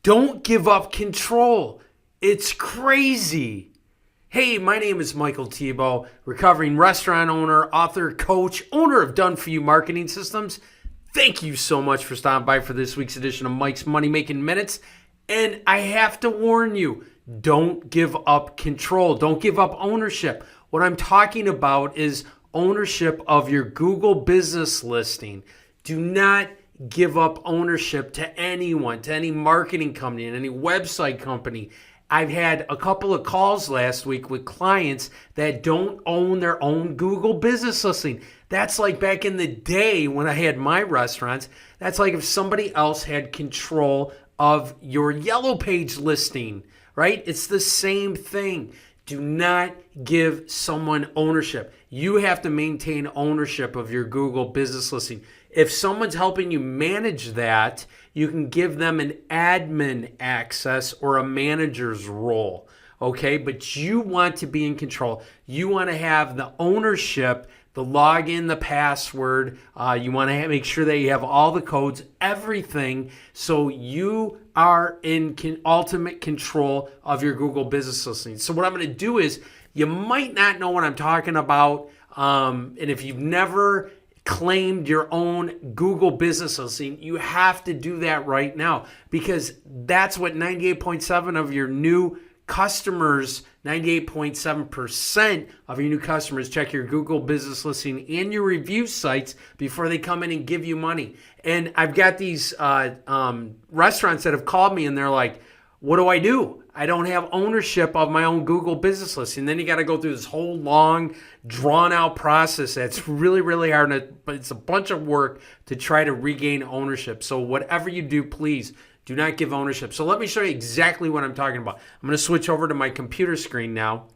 Don't give up control. It's crazy. Hey, my name is Michael Thibault, recovering restaurant owner, author, coach, owner of Done For You Marketing Systems. Thank you so much for stopping by for this week's edition of Mike's Money Making Minutes. And I have to warn you, don't give up control. Don't give up ownership. What I'm talking about is ownership of your Google business listing. Do not give up ownership to anyone, to any marketing company and any website company. I've had a couple of calls last week with clients that don't own their own Google business listing. That's like back in the day when I had my restaurants. That's like if somebody else had control of your Yellow Page listing, right? It's the same thing. Do not give someone ownership. You have to maintain ownership of your Google business listing. If someone's helping you manage that, you can give them an admin access or a manager's role, okay? But you want to be in control. You want to have the ownership, the login, the password. You want to make sure that you have all the codes, everything, so you are in ultimate control of your Google business listing. So what I'm going to do is, you might not know what I'm talking about, and if you've never claimed your own Google business listing, you have to do that right now, because that's what 98.7 of your new customers, 98.7% of your new customers check your Google business listing and your review sites before they come in and give you money. And I've got these restaurants that have called me and they're like, what do I do? I don't have ownership of my own Google business listing. Then you got to go through this whole long, drawn-out process that's really, really hard, but it's a bunch of work to try to regain ownership. So whatever you do, please do not give ownership. So let me show you exactly what I'm talking about. I'm going to switch over to my computer screen now.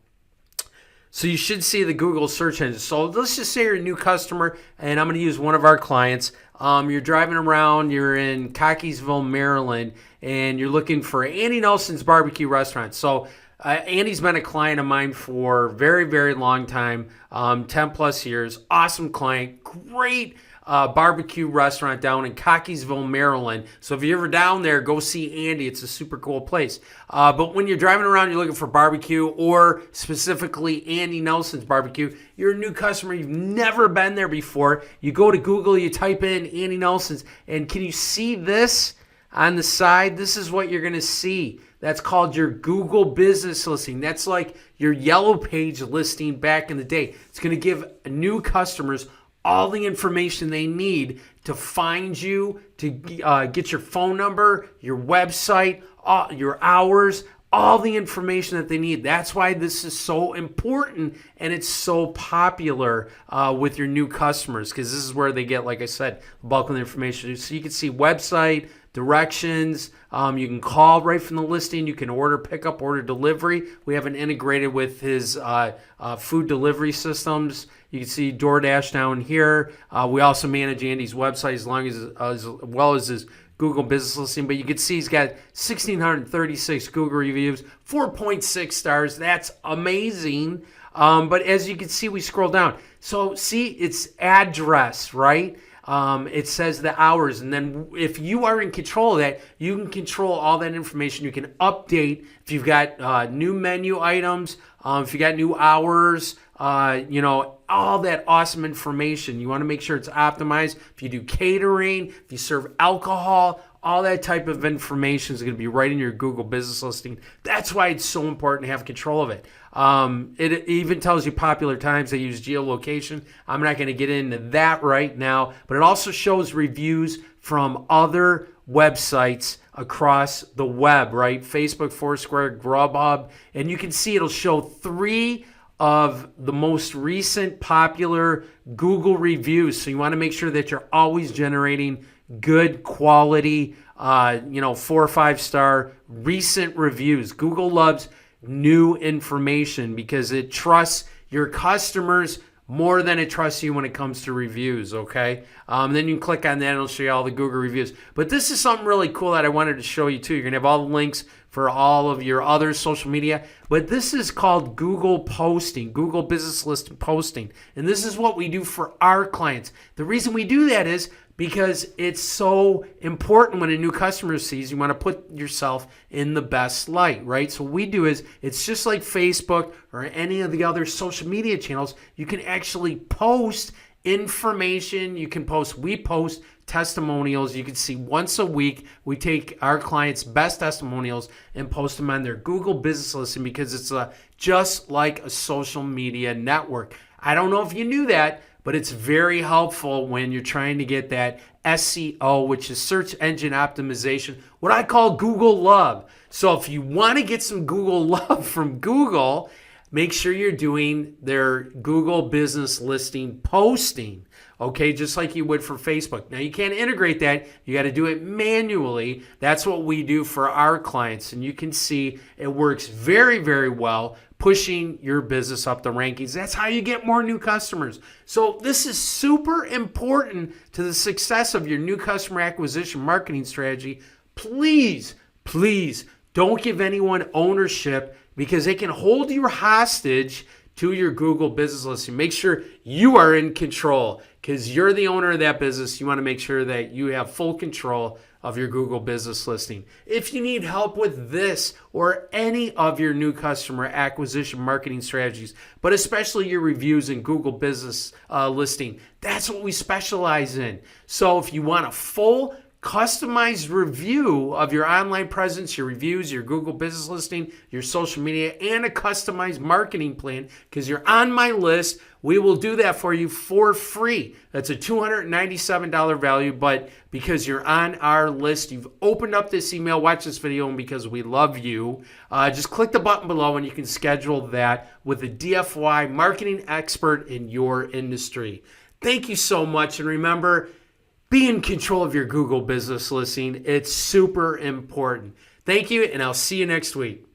So you should see the Google search engine. So let's just say you're a new customer, and I'm going to use one of our clients. You're driving around, you're in Cockeysville, Maryland, and you're looking for Andy Nelson's Barbecue Restaurant. So Andy's been a client of mine for a very, very long time, 10 plus years. Awesome client, great barbecue restaurant down in Cockeysville, Maryland. So if you're ever down there, go see Andy. It's a super cool place. But when you're driving around, you're looking for barbecue, or specifically Andy Nelson's Barbecue, you're a new customer, you've never been there before. You go to Google, you type in Andy Nelson's, and can you see this on the side? This is what you're going to see. That's called your Google business listing. That's like your Yellow Page listing back in the day. It's going to give new customers all the information they need to find you, to get your phone number, your website, your hours, all the information that they need. That's why this is so important, and it's so popular with your new customers, because this is where they get, like I said, the bulk of the information. So you can see website, directions, you can call right from the listing, you can order pickup, order delivery. We have it integrated with his food delivery systems. You can see DoorDash down here. We also manage Andy's website as well as his Google business listing. But you can see he's got 1,636 Google reviews, 4.6 stars. That's amazing. But as you can see, we scroll down. So see, it's address, right? It says the hours, and then if you are in control of that, you can control all that information. You can update if you've got new menu items, if you got new hours, all that awesome information. You want to make sure it's optimized. If you do catering, if you serve alcohol, all that type of information is going to be right in your Google business listing. That's why it's so important to have control of it. It even tells you popular times. They use geolocation. I'm not going to get into that right now, but it also shows reviews from other websites across the web, right? Facebook, Foursquare, Grubhub, and you can see it'll show 3 of the most recent popular Google reviews. So you want to make sure that you're always generating good quality, 4 or 5 star recent reviews. Google loves new information because it trusts your customers more than it trusts you when it comes to reviews, okay? Then you can click on that and it'll show you all the Google reviews. But this is something really cool that I wanted to show you too. You're going to have all the links for all of your other social media. But this is called Google Posting, Google Business List Posting. And this is what we do for our clients. The reason we do that is because it's so important when a new customer sees you want to put yourself in the best light, right? So what we do is it's just like Facebook or any of the other social media channels. You can actually post information. We post testimonials. You can see once a week, we take our clients' best testimonials and post them on their Google business listing because it's just like a social media network. I don't know if you knew that, but it's very helpful when you're trying to get that SEO, which is search engine optimization, what I call Google love. So if you want to get some Google love from Google, make sure you're doing their Google business listing posting, okay, just like you would for Facebook. Now, you can't integrate that. You got to do it manually. That's what we do for our clients. And you can see it works very, very well, pushing your business up the rankings. That's how you get more new customers. So this is super important to the success of your new customer acquisition marketing strategy. Please, please don't give anyone ownership because they can hold you hostage to your Google business listing. Make sure you are in control because you're the owner of that business. You want to make sure that you have full control of your Google business listing. If you need help with this or any of your new customer acquisition marketing strategies, but especially your reviews and Google business listing, that's what we specialize in. So if you want a full customized review of your online presence, your reviews, your Google business listing, your social media, and a customized marketing plan, because you're on my list, we will do that for you for free. That's a $297 value, but because you're on our list, you've opened up this email, watch this video, and because we love you, just click the button below and you can schedule that with a DFY marketing expert in your industry. Thank you so much, and remember, be in control of your Google business listing. It's super important. Thank you, and I'll see you next week.